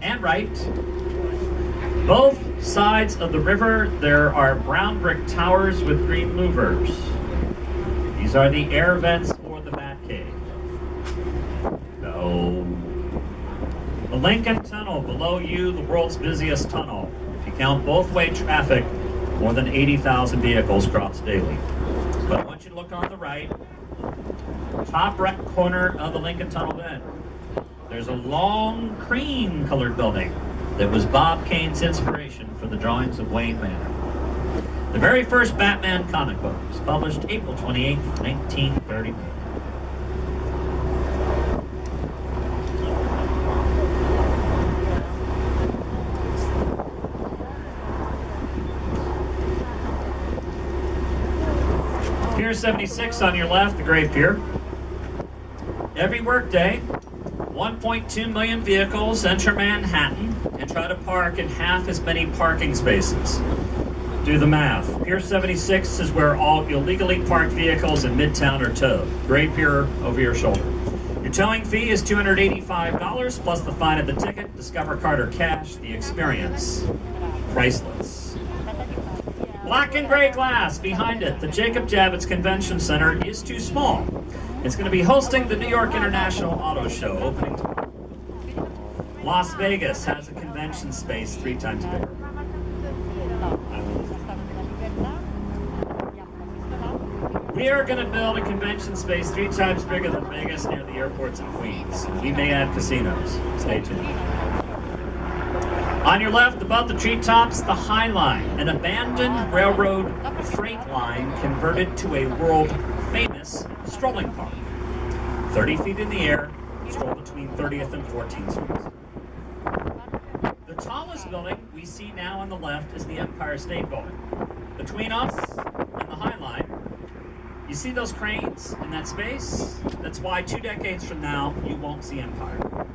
and right. Both sides of the river, there are brown brick towers with green louvers. These are the air vents for the Bat Cave. No. The Lincoln Tunnel, below you, the world's busiest tunnel. If you count both-way traffic, more than 80,000 vehicles cross daily. But I want you to look on the right, top right corner of the Lincoln Tunnel bed. There's a long cream-colored building that was Bob Kane's inspiration for the drawings of Wayne Manor. The very first Batman comic book was published April 28, 1930. Pier 76 on your left, the Great Pier. Every workday, 1.2 million vehicles enter Manhattan and try to park in half as many parking spaces. Do the math. Pier 76 is where all illegally parked vehicles in Midtown are towed. Great Pier over your shoulder. Your towing fee is $285 plus the fine of the ticket. Discover card or cash. The experience, priceless. Black and gray glass behind it. The Jacob Javits Convention Center is too small. It's going to be hosting the New York International Auto Show opening tomorrow. Las Vegas has a convention space 3 times bigger. We are going to build a convention space 3 times bigger than Vegas near the airports in Queens. We may add casinos. Stay tuned. On your left, above the treetops, the High Line, an abandoned railroad freight line converted to a world-famous strolling park. 30 feet in the air, stroll between 30th and 14th Streets. The tallest building we see now on the left is the Empire State Building. Between us and the High Line, you see those cranes in that space? That's why 2 decades from now, you won't see Empire.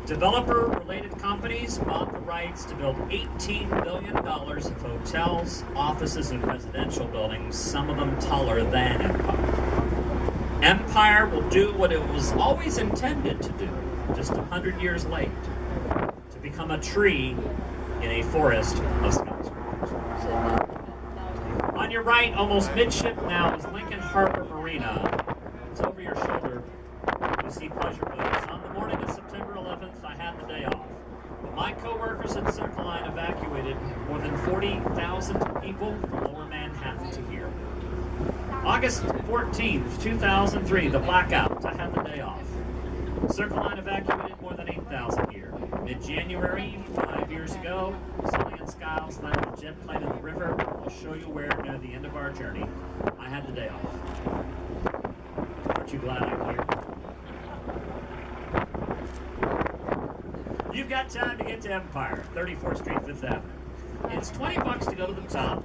Developer-related companies bought the rights to build $18 billion of hotels, offices, and residential buildings, some of them taller than Empire. Empire will do what it was always intended to do, just 100 years late, to become a tree in a forest of skyscrapers. On your right, almost midship now, is Lincoln Harbor Marina. It's over your shoulder. You see pleasure boats. On the morning of September 11th, I had the day off. But my co-workers at Circle Line evacuated more than 40,000 people from lower Manhattan to here. August 14th, 2003, the blackout. I had the day off. Circle Line evacuated more than 8,000 here. Mid-January, 5 years ago, Sully and Skiles landed a jet plane in the river. I'll show you where near the end of our journey. I had the day off. Aren't you glad I'm here? You've got time to get to Empire, 34th Street, 5th Avenue. It's $20 to go to the top,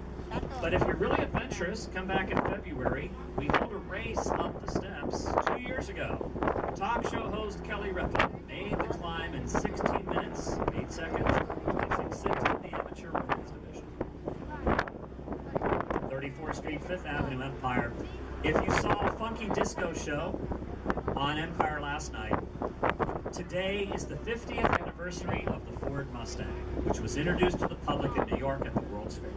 but if you're really adventurous, come back in February. We held a race up the steps 2 years ago. Talk show host Kelly Ripa made the climb in 16 minutes, 8 seconds, placing 6th in the amateur women's division. 34th Street, 5th Avenue, Empire. If you saw a funky disco show on Empire last night, today is the 50th anniversary of the Ford Mustang, which was introduced to the public in New York at the World's Fair.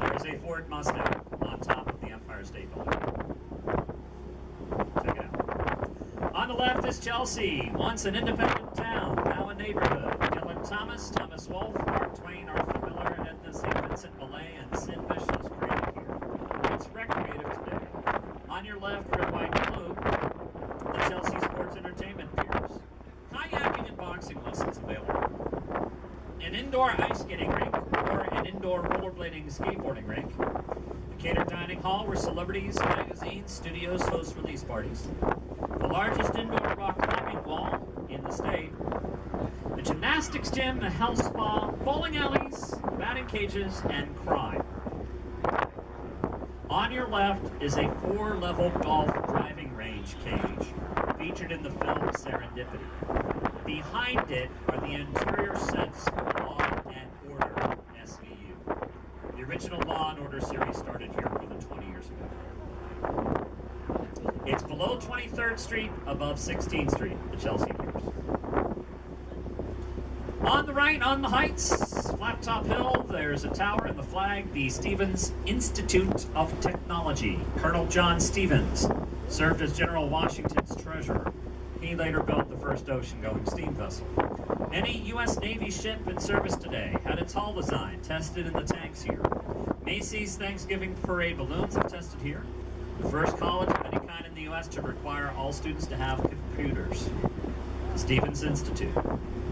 There's a Ford Mustang on top of the Empire State Building. Check it out. On the left is Chelsea, once an independent town, now a neighborhood. Dylan Thomas, Thomas Wolfe, Mark Twain, Arthur Miller, Edna St. Vincent Millay, and Sid Vicious created here. It's recreative today. On your left, red, white, and blue, the Chelsea Sports Entertainment Piers. Kayaking and boxing lessons available. An indoor ice skating rink or an indoor rollerblading skateboarding rink. The catered dining hall where celebrities, magazines, studios host release parties. The largest indoor rock climbing wall in the state. A gymnastics gym, a health spa, bowling alleys, batting cages, and crime. On your left is a 4-level golf driving range cage featured in the film Serendipity. Behind it are the interior sets of Law and Order SVU. The original Law and Order series started here more than 20 years ago. It's below 23rd Street, above 16th Street, the Chelsea Piers. On the right, on the Heights, Flat Top Hill, there's a tower and the flag, the Stevens Institute of Technology. Colonel John Stevens served as General Washington's treasurer. He later built the first ocean-going steam vessel. Any U.S. Navy ship in service today had its hull design tested in the tanks here. Macy's Thanksgiving Parade balloons have tested here. The first college of any kind in the U.S. to require all students to have computers. The Stevens Institute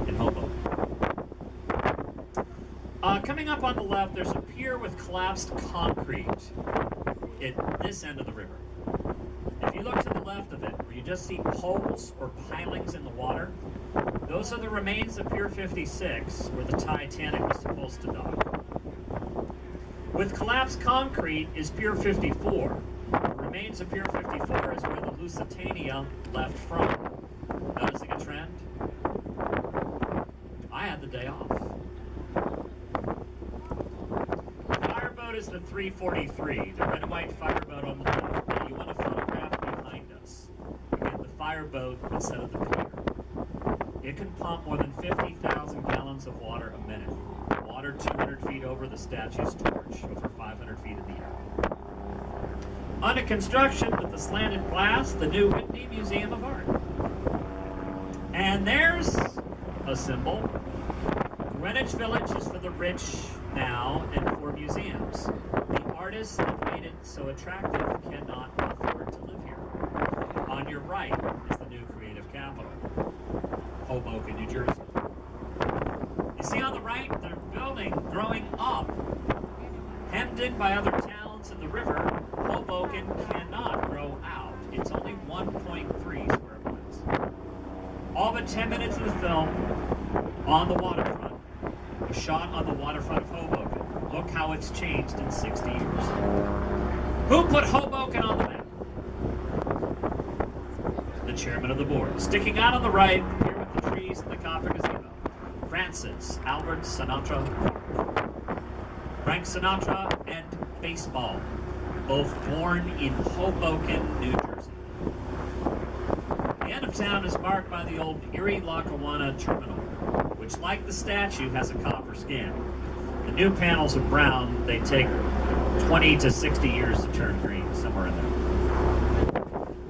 in Hoboken. Coming up on the left, there's a pier with collapsed concrete at this end of the river. If you look to the left of it, where you just see poles or pilings in the water, those are the remains of Pier 56, where the Titanic was supposed to dock. With collapsed concrete is Pier 54. The remains of Pier 54 is where the Lusitania left from. Noticing a trend? I had the day off. Is the 343, the red and white fireboat on the left. Now you want to photograph behind us. Again, the fireboat instead of the pier. It can pump more than 50,000 gallons of water a minute. Water 200 feet over the statue's torch, over 500 feet in the air. Under construction with the slanted glass, the new Whitney Museum of Art. And there's a symbol. Greenwich Village is for the rich now and for museums. The artists that made it so attractive cannot afford to live here. On your right is the new creative capital, Hoboken, New Jersey. You see on the right, they're building, growing up. Hemmed in by other towns in the river, Hoboken cannot grow out. It's only 1.3 square miles. All but 10 minutes of the film on the waterfront. Shot on the waterfront of Hoboken. Look how it's changed in 60 years. Who put Hoboken on the map? The chairman of the board. Sticking out on the right, here with the trees and the copper gazebo, Francis Albert Sinatra. Frank Sinatra and baseball, both born in Hoboken, New Jersey. The end of town is marked by the old Erie-Lackawanna terminal, which, like the statue, has a copper scan. The new panels are brown. They take 20 to 60 years to turn green, somewhere in there.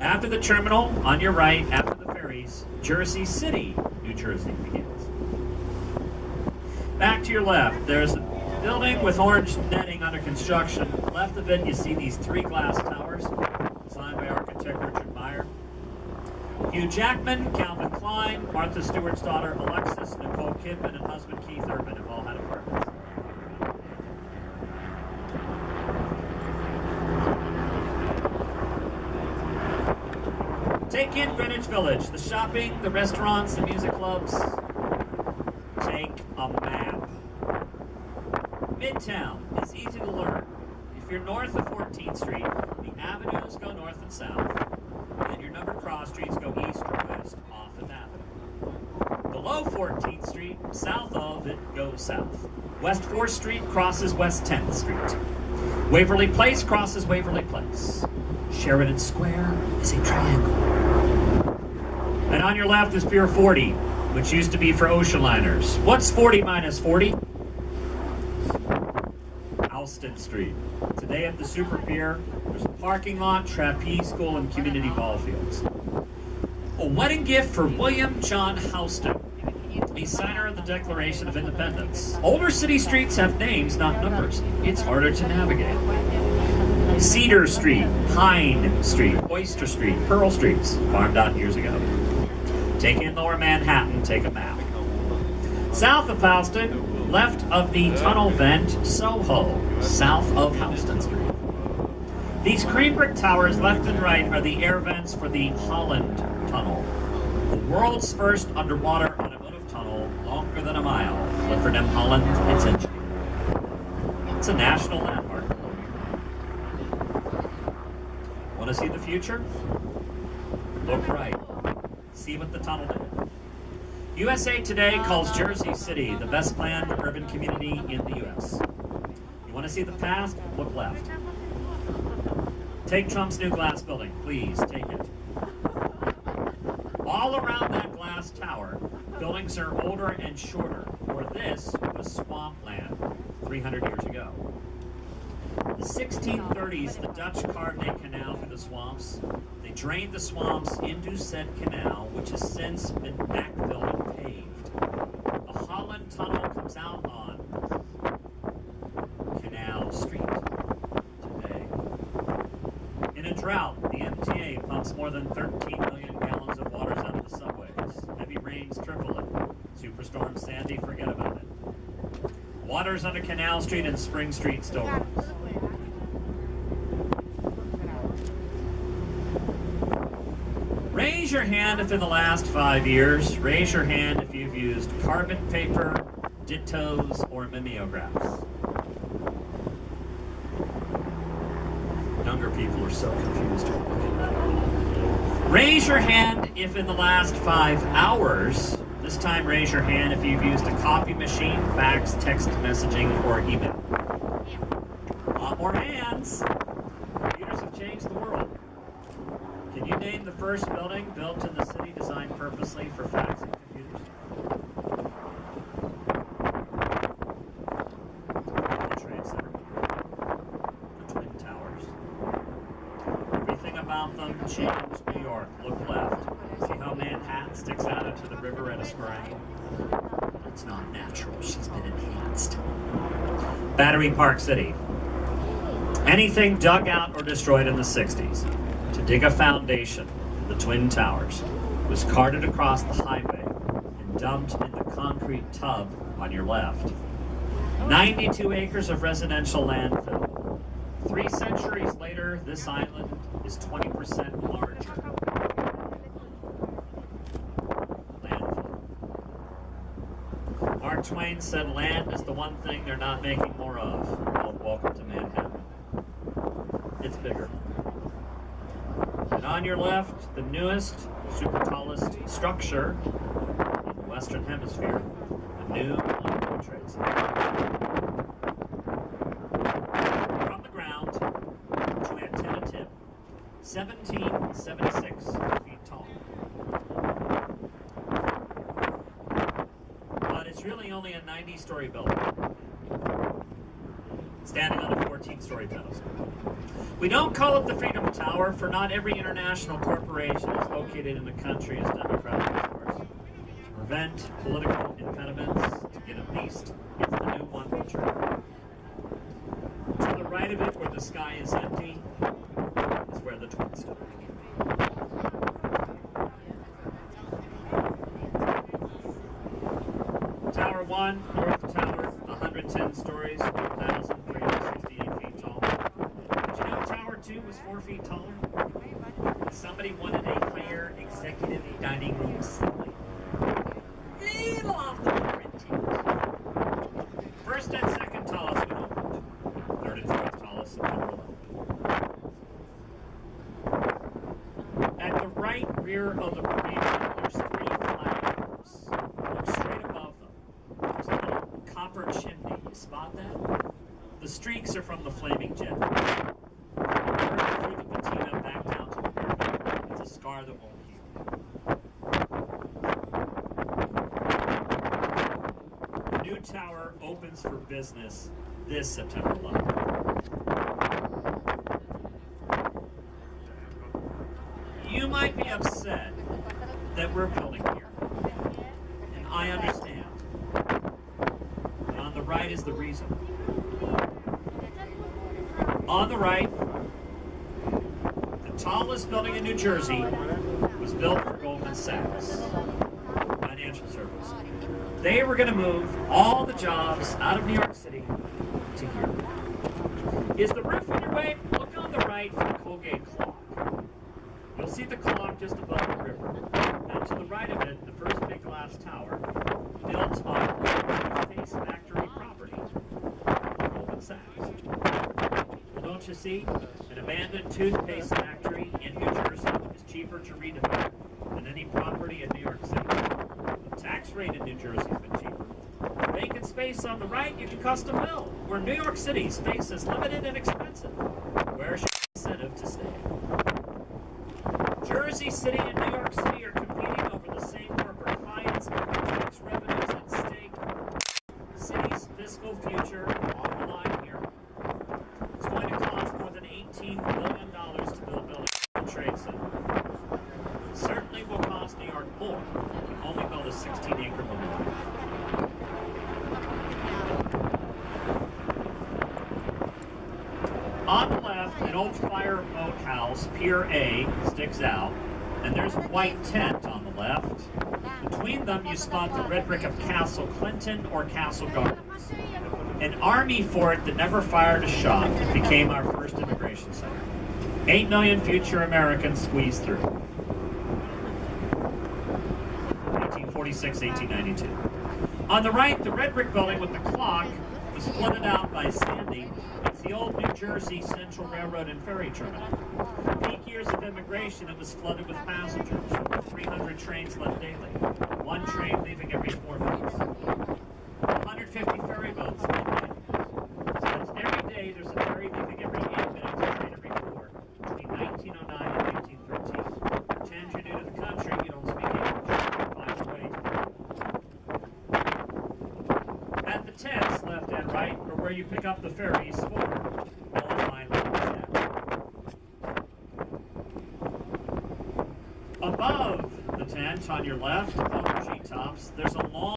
After the terminal, on your right, after the ferries, Jersey City, New Jersey begins. Back to your left, there's a building with orange netting under construction. Left of it, you see these 3 glass towers, designed by architect Richard Meyer. Hugh Jackman, Calvin Klein, Martha Stewart's daughter Alexis, Nicole Kidman, and husband Keith Urban have all had apartments. Take in Greenwich Village, the shopping, the restaurants, the music clubs. Take a map. Midtown is easy to learn. If you're north of 14th Street, the avenues go north and south. And your numbered cross streets go east or west off of Avenue. Below 14th Street, south of it, goes south. West 4th Street crosses West 10th Street. Waverly Place crosses Waverly Place. Sheridan Square is a triangle. And on your left is Pier 40, which used to be for ocean liners. What's 40 minus 40? Alston Street. Today at the Super Pier, there's a parking lot, trapeze school, and community ball fields. A wedding gift for William John Houston, a signer of the Declaration of Independence. Older city streets have names, not numbers. It's harder to navigate. Cedar Street, Pine Street, Oyster Street, Pearl Streets, farmed out years ago. Take in Lower Manhattan, take a map. South of Houston, left of the tunnel vent, Soho, south of Houston Street. These cream brick towers left and right are the air vents for the Holland Tunnel, the world's first underwater automotive tunnel, longer than a mile. Clifford M. Holland, it's engineered. It's a national landmark. Want to see the future? Look right. See what the tunnel did. USA Today calls Jersey City the best planned urban community in the U.S. You want to see the past? Look left. Take Trump's new glass building. Please, take it. buildings are older and shorter, for this was swampland 300 years ago. In the 1630s, the Dutch carved a canal through the swamps. They drained the swamps into said canal, which has since been backfilled and paved. The Holland Tunnel comes out on Canal Street today. In a drought, the MTA pumps more than 13 million gallons of water out of the subways. Heavy rains triple it. Superstorm Sandy, forget about it. Waters under Canal Street and Spring Street still runs. Raise your hand if in the last 5 years. Raise your hand if you've used carbon paper, dittos, or mimeographs. Younger people are so confused. Raise your hand if in the last 5 hours. This time raise your hand if you've used a copy machine, fax, text messaging, or email. A lot more hands. Computers have changed the world. Can you name the first building built in the city designed purposely for faxing computers? World Trade Center. The Twin Towers. Everything about them changed New York. Look left. See how Manhattan sticks out into the river at a screen? It's not natural. She's been enhanced. Battery Park City. Anything dug out or destroyed in the 60s to dig a foundation, the Twin Towers, was carted across the highway and dumped in the concrete tub on your left. 92 acres of residential landfill. 3 centuries later, this island is 20% larger. Landfill. Mark Twain said land is the one thing they're not making more of. Well, welcome to Manhattan. It's bigger. And on your left, the newest, super tallest structure in the Western Hemisphere, the new World Trade Center. From the ground to antenna tip, 1776 feet tall. But it's really only a 90-story building, standing on a 14-story pedestal. We don't call it the Freedom Tower, for not every international corporation is located in the country as democratic as ours. To prevent political impediments, to get them leased, it's the new one feature. To the right of it, where the sky is empty, is where the Twins stood. Tower 1, North Tower, 110 stories, 1,368 feet tall. Did you know Tower 2 was 4 feet taller? Somebody wanted a higher executive dining room ceiling. Little off the print. First and second tallest went opened. Third and fourth tallest September 11th. At the right rear of the pavilion, there's 3 flags. Look straight above them. There's a little copper chimney. You spot that? The streaks are from the flaming jet. Through the patina back down to the river. It's a scar that won't heal. The new tower opens for business this September 11th. You might be upset that we're building here, and I understand. And on the right is the reason. On the right, the tallest building in New Jersey was built for Goldman Sachs Financial Service. They were going to move all the jobs out of New York City to here. Is the roof in your way? Look on the right for the Colgate clock. You'll see the clock just above the river. And to the right of it, the first big glass tower, built on toothpaste factory property, Goldman Sachs. Don't you see? An abandoned toothpaste factory in New Jersey is cheaper to redevelop than any property in New York City. The tax rate in New Jersey has been cheaper. Vacant space on the right, you can custom build. Where New York City space is limited and expensive. Where's your incentive to stay? Jersey City and New York City are competing over the same corporate clients, tax floor. You can only build a 16-acre memorial. On the left, an old fire boat house, Pier A, sticks out, and there's a white tent on the left. Between them, you spot the red brick of Castle Clinton or Castle Gardens. An army fort that never fired a shot became our first immigration center. 8 million future Americans squeezed through. 1846, 1892. On the right, the red brick building with the clock was flooded out by Sandy. It's the old New Jersey Central Railroad and Ferry terminal. Peak years of immigration, it was flooded with passengers. Over 300 trains left daily. One train leaving every 4 minutes. 150 ferry boats leave daily. So that's every day there's a ferry leaving every 8 minutes, a train every 4, between 1909 and 1913. Pretend you're new to the country, you don't speak English. Find your way to at the tents, left and right, or where you pick up the ferries for above the tent on your left, above the treetops, there's a long